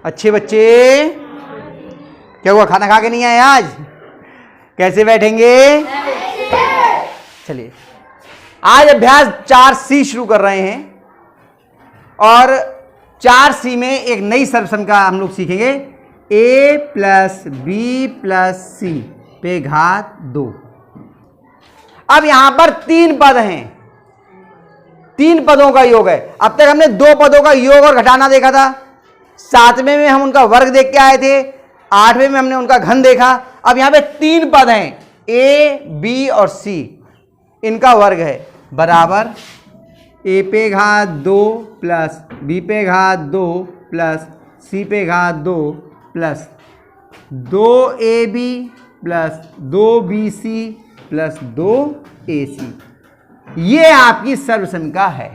अच्छे बच्चे, क्या हुआ, खाना खा के नहीं आए आज? कैसे बैठेंगे? चलिए आज अभ्यास 4C शुरू कर रहे हैं और 4C में एक नई सर्वसंख्या हम लोग सीखेंगे, a प्लस बी प्लस सी पे घात 2। अब यहां पर 3 पद हैं, 3 पदों का योग है। अब तक हमने 2 पदों का योग और घटाना देखा था, 7वें में हम उनका वर्ग देख के आए थे, 8वें में हमने उनका घन देखा। अब यहां पे 3 पद हैं, a, b और c, इनका वर्ग है बराबर a पे घात 2 प्लस b पे घात 2 प्लस c पे घात 2 plus 2ab plus 2bc plus 2ac। ये आपकी सर्वसंख्या है।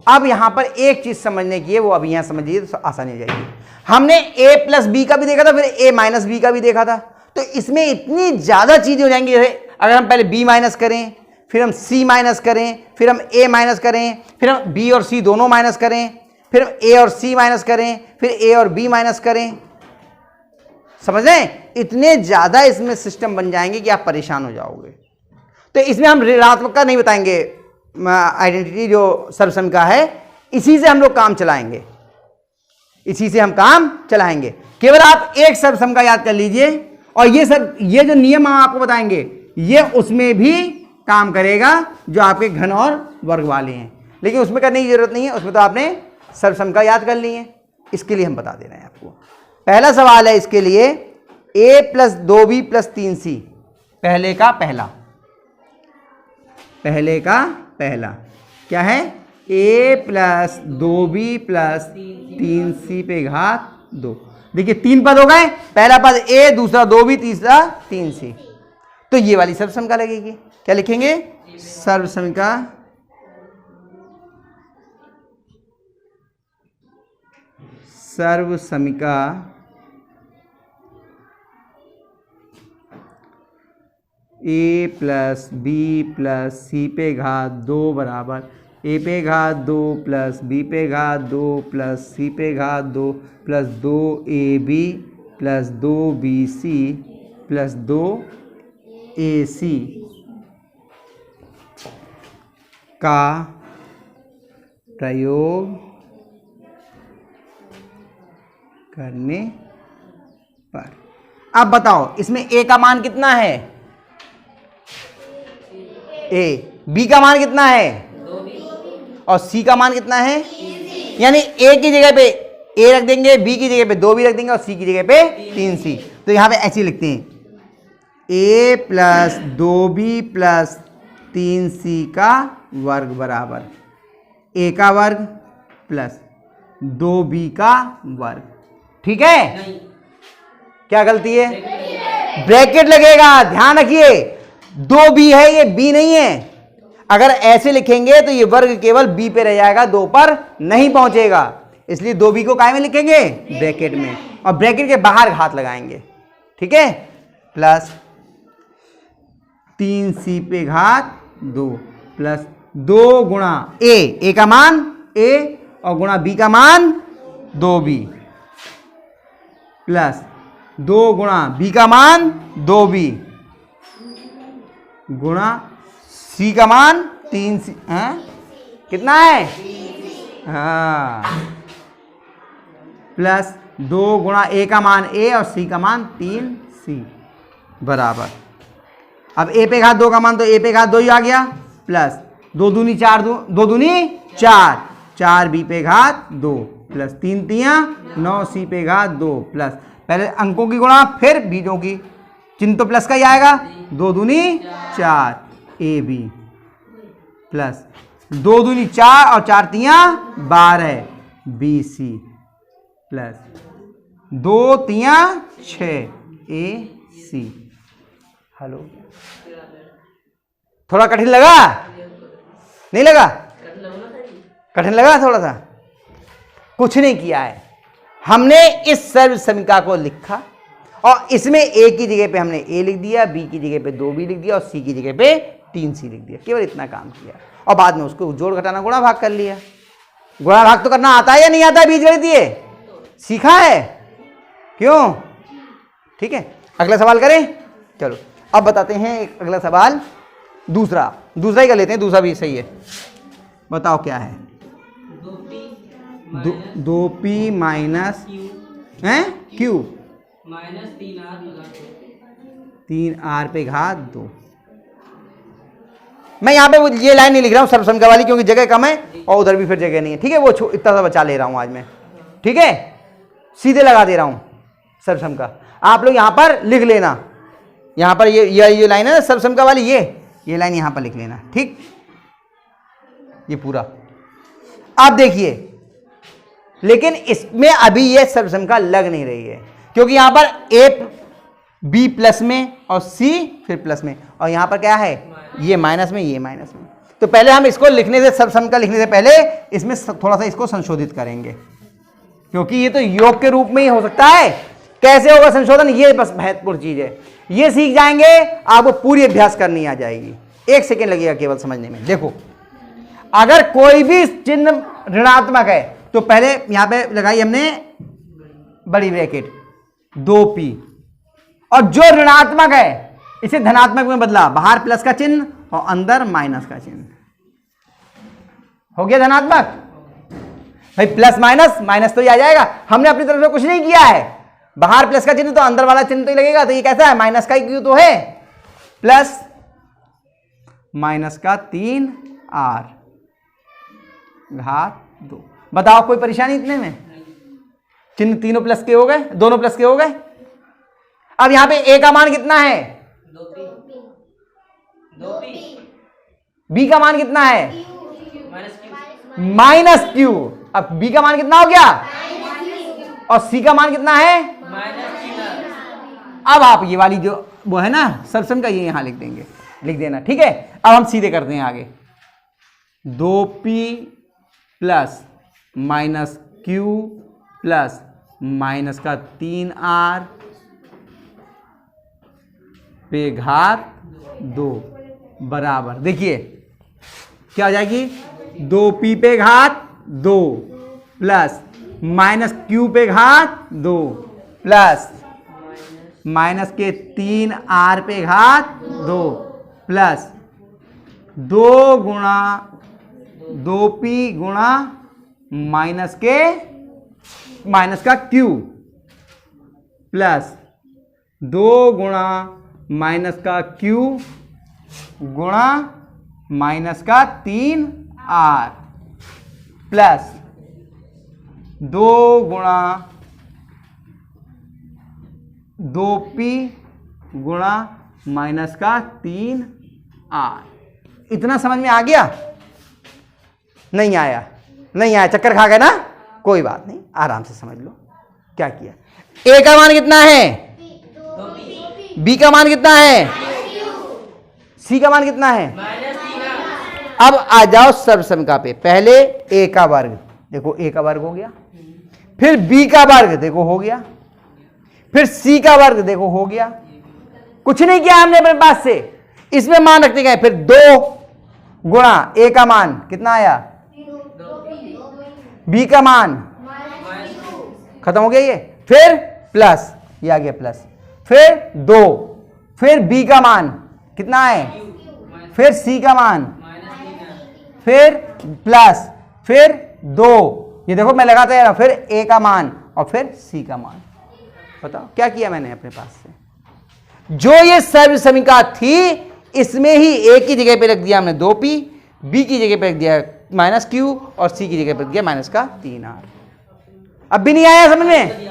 अब यहां पर एक चीज समझने की है, वो अभी यहां समझिए तो आसानी हो जाएगी। हमने a प्लस बी का भी देखा था, फिर a माइनस बी का भी देखा था, तो इसमें इतनी ज्यादा चीजें हो जाएंगी। अगर हम पहले b माइनस करें, फिर हम c माइनस करें, फिर हम a माइनस करें, फिर हम b और c दोनों माइनस करें, फिर हम a और c माइनस करें, फिर a और b माइनस करें, समझ रहे हैं? इतने ज्यादा इसमें सिस्टम बन जाएंगे कि आप परेशान हो जाओगे। तो इसमें हम ऋणात्मक का नहीं बताएंगे, आइडेंटिटी जो सर्वसंख्या है इसी से हम लोग काम चलाएंगे, इसी से हम काम चलाएंगे। केवल आप एक सर्वसंख्या याद कर लीजिए और ये जो नियम हम आपको बताएंगे ये उसमें भी काम करेगा जो आपके घन और वर्ग वाले हैं, लेकिन उसमें करने की जरूरत नहीं है, उसमें तो आपने सर्वसंख्या याद कर ली है। इसके लिए हम बता दे रहे हैं आपको। पहला सवाल है इसके लिए, a plus 2b plus 3c, पहले का पहला क्या है? a plus 2b plus 3c पे घात 2। देखिए 3 पद हो गए, पहला पद a, दूसरा 2b, तीसरा 3c। तो ये वाली सर्वसंख्या लगेगी। क्या लिखेंगे? सर्वसंख्या a प्लस बी प्लस सी पे घात 2 बराबर a पे घात 2 प्लस b पे घात 2 प्लस c पे घात 2 plus 2ab plus 2bc plus 2ac का प्रयोग करने पर। अब बताओ इसमें a का मान कितना है? a, b का मान कितना है? और c का मान कितना है? यानी a की जगह पे a रख देंगे, b की जगह पे 2b रख देंगे और c की जगह पे 3c। तो यहां पे ऐसे लिखते हैं, a plus 2b plus 3c का वर्ग बराबर a का वर्ग प्लस 2b का वर्ग। ठीक है? क्या गलती है? ब्रैकेट लगेगा, ध्यान रखिए, 2b है, ये b नहीं है। अगर ऐसे लिखेंगे तो ये वर्ग केवल b पे रह जाएगा, 2 पर नहीं पहुंचेगा, इसलिए 2b को काय में लिखेंगे? ब्रैकेट में, और ब्रैकेट के बाहर घात लगाएंगे। ठीक है? प्लस 3c पे घात 2 प्लस 2 गुणा a का मान a और गुणा b का मान 2b प्लस 2 गुणा b का मान 2b गुणा c का मान 3c। कितना है? हाँ, प्लस 2 गुणा a का मान a और c का मान 3c बराबर। अब a पे घात 2 का मान तो a पे घात 2 ही आ गया, प्लस 2 दूनी 4, 2 दूनी 4, 4b पे घात 2 प्लस 3 तियां 9c पे घात 2 प्लस पहले अंकों की गुणा फिर बीजों की, चिन्ह तो प्लस का ही आएगा, 2 दूनी 4 ab प्लस 2 दूनी 4 और 4 तियां 12 bc प्लस 2 तियां 6 ac। हेलो, थोड़ा कठिन लगा? नहीं लगा? कठिन लगा थोड़ा सा? कुछ नहीं किया है, हमने इस सर्वसंख्या को लिखा और इसमें a की जगह पे हमने a लिख दिया, b की जगह पे 2b लिख दिया और c की जगह पे 3c लिख दिया। केवल इतना काम किया और बाद में उसको जोड़ घटाना गुणा भाग कर लिया। गुणा भाग तो करना आता है या नहीं आता है? बीजगणितीय सीखा है? क्यों? ठीक है, अगला सवाल करें। चलो अब बताते हैं एक अगला सवाल, दूसरा ही कर लेते हैं, दूसरा भी सही है। बताओ क्या है? 2p minus Q minus 3r पे घात 2। मैं यहाँ पे वो ये लाइन नहीं लिख रहा हूँ सर्वसंख्या वाली, क्योंकि जगह कम है और उधर भी फिर जगह नहीं है। ठीक है, वो इतना सा बचा ले रहा हूँ आज मैं। ठीक है, सीधे लगा दे रहा हूँ सर्वसंख्या। आप लोग यहाँ पर लिख लेना, यहाँ पर ये लाइन है ना सर्वसंख्या वाली, ये लाइन यहाँ पर लिख लेना। ठीक, ये पूरा। अब देखिए, लेकिन इसमें अभी ये सर्वसंख्या लग नहीं रही है, क्योंकि यहां पर a b प्लस में और c फिर प्लस में, और यहां पर क्या है? ये माइनस में, ये माइनस में। तो पहले हम इसको लिखने से, सर्वसंख्या लिखने से पहले इसमें थोड़ा सा इसको संशोधित करेंगे, क्योंकि ये तो योग के रूप में ही हो सकता है। कैसे होगा संशोधन? ये बस महत्वपूर्ण चीज है, ये सीख जाएंगे आपको पूरी अभ्यास करनी आ जाएगी। 1 सेकेंड लगेगा केवल समझने में। देखो, अगर कोई भी चिन्ह ऋणात्मक है तो पहले यहां पे लगाई हमने बड़ी ब्रैकेट 2p, और जो ऋणात्मक है इसे धनात्मक में बदला, बाहर प्लस का चिन्ह और अंदर माइनस का चिन्ह। हो गया धनात्मक। भाई प्लस माइनस, माइनस तो ही आ जाएगा, हमने अपनी तरफ से कुछ नहीं किया है। बाहर प्लस का चिन्ह तो अंदर वाला चिन्ह तो ही लगेगा। तो ये कैसा है? माइनस का ही क्यों तो है, प्लस माइनस का 3r घात 2। बताओ कोई परेशानी इतने में? चिन्ह तीनों प्लस के हो गए, दोनों प्लस के हो गए। अब यहां पे a का मान कितना है? 2p। b का मान कितना है? Minus Q. अब b का मान कितना हो गया? और c का मान कितना है? अब आप ये वाली जो वो है ना सर्वसंख्या, ये यहां लिख देंगे, लिख देना। ठीक है, अब हम सीधे करते हैं आगे। 2p plus minus Q plus minus का 3r पे घात 2 बराबर, देखिए क्या हो जाएगी? 2p पे घात 2 प्लस माइनस क्यू पे घात 2 प्लस माइनस के 3r पे घात 2 प्लस 2 गुणा 2p गुणा माइनस का क्यू प्लस 2 गुणा माइनस का क्यू गुणा माइनस का 3r प्लस 2 गुणा 2p गुणा माइनस का 3r। इतना समझ में आ गया? नहीं आया? नहीं आया, चक्कर खा गए ना? कोई बात नहीं, आराम से समझ लो क्या किया। a का मान कितना है? b का मान कितना है? c का मान कितना है? अब आ जाओ सर्वसंख्या पे। पहले a का वर्ग, देखो a का वर्ग हो गया, फिर b का वर्ग देखो हो गया, फिर c का वर्ग देखो हो गया। कुछ नहीं किया हमने अपने पास से, इसमें मान रखते गए। फिर 2 गुणा a का मान कितना आया? b का मान खत्म हो गया ये, फिर प्लस, ये आ गया प्लस, फिर 2, फिर b का मान कितना है? फिर c का मान, फिर प्लस, फिर 2, ये देखो मैं लगाता जा रहा हूं, फिर a का मान और फिर c का मान। बताओ क्या किया मैंने अपने पास से? जो ये सर्वसमीका थी इसमें ही a की जगह पे रख दिया हमने 2p, b की जगह पे रख दिया माइनस q और c की जगह पे रख दिया माइनस का 3r। अब भी नहीं आया समझ में?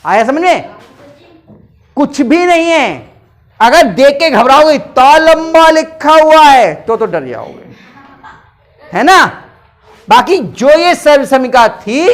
आया समझ में? कुछ भी नहीं है। अगर देख के घबराओगे, इतना लंबा लिखा हुआ है तो डर जाओगे, है ना? बाकी जो ये सर्वसमीका थी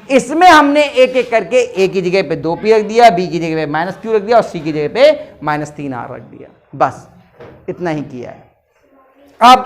इसमें हमने एक एक करके a की जगह पे 2p रख दिया, b की जगह पे माइनस q रख दिया और c की जगह पे माइनस 3r रख दिया। बस इतना ही किया है। अब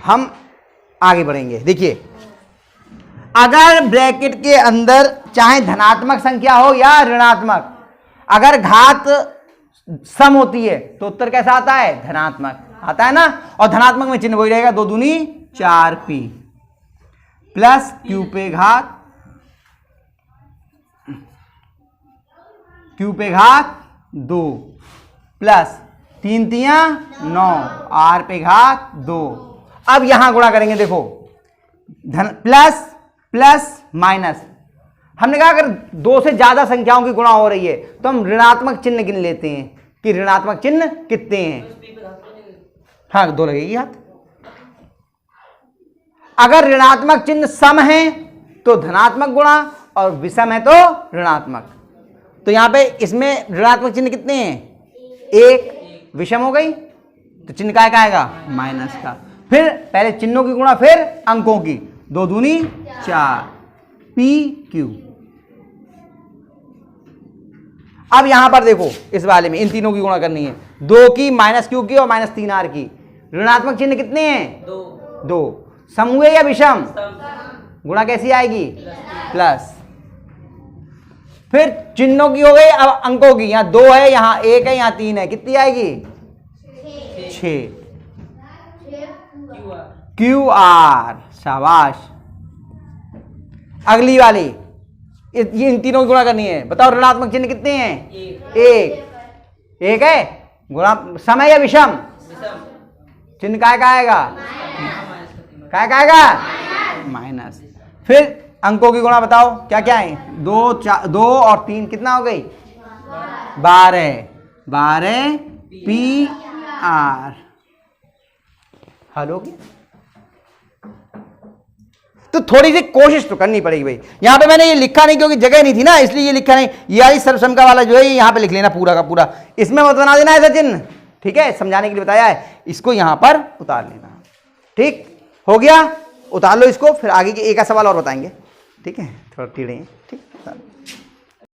हम आगे बढ़ेंगे। देखिए, अगर ब्रैकेट के अंदर चाहे धनात्मक संख्या हो या ऋणात्मक, अगर घात सम होती है तो उत्तर कैसा आता है? धनात्मक आता है ना। और धनात्मक में चिन्ह वही रहेगा, 2 दूनी 4p। प्लस क्यू पे घात 2 प्लस 3 तियां 9 आर पे घात 2। अब यहां गुणा करेंगे, देखो धन प्लस प्लस माइनस। हमने कहा अगर 2 से ज्यादा संख्याओं की गुणा हो रही है तो हम ऋणात्मक चिन्ह गिन लेते हैं कि ऋणात्मक चिन्ह कितने हैं। हाँ 2 लगेगी हाथ। अगर ऋणात्मक चिन्ह सम है तो धनात्मक गुणा और विषम है तो ऋणात्मक। तो यहां पे इसमें ऋणात्मक चिन्ह कितने हैं, 1, विषम हो गई तो चिन्ह काय का आएगा, माइनस का। फिर पहले चिन्हों की गुणा फिर अंकों की, 2 दूनी 4 पी क्यू। अब यहां पर देखो इस वाले में इन तीनों की गुणा करनी है, 2 की माइनस क्यू की और माइनस 3 आर की। ऋणात्मक चिन्ह कितने हैं, 2। सम हुए या विषम, गुणा कैसी आएगी, प्लस। फिर चिन्हों की हो गई, अब अंकों की, यहां 2 है यहां 1 है यहां 3 है, कितनी आएगी 6 क्यू आर। शाबाश। अगली वाली ये इन तीनों की गुणा करनी है, बताओ ऋणात्मक चिन्ह कितने हैं, 1 है, गुणा समय या विषम, चिन्ह काय का आएगा, काय का आएगा, माइनस। फिर अंकों की गुणा बताओ क्या क्या है, 2 और 3 कितना हो गई, 12 पी आर। हल हो गया। तो थोड़ी सी कोशिश तो करनी पड़ेगी भाई। यहां पे मैंने ये लिखा नहीं क्योंकि जगह नहीं थी ना, इसलिए ये लिखा नहीं। ये वाली सर्वसम्मका वाला जो है यहां पे लिख लेना पूरा का पूरा, इसमें मत बना देना ऐसा चिन्ह, ठीक है, समझाने के लिए बताया है। इसको यहां पर उतार लेना, ठीक हो गया, उतार लो इसको। फिर आगे के एक सवाल और बताएंगे, ठीक है, थोड़ा टेढ़े हैं, ठीक।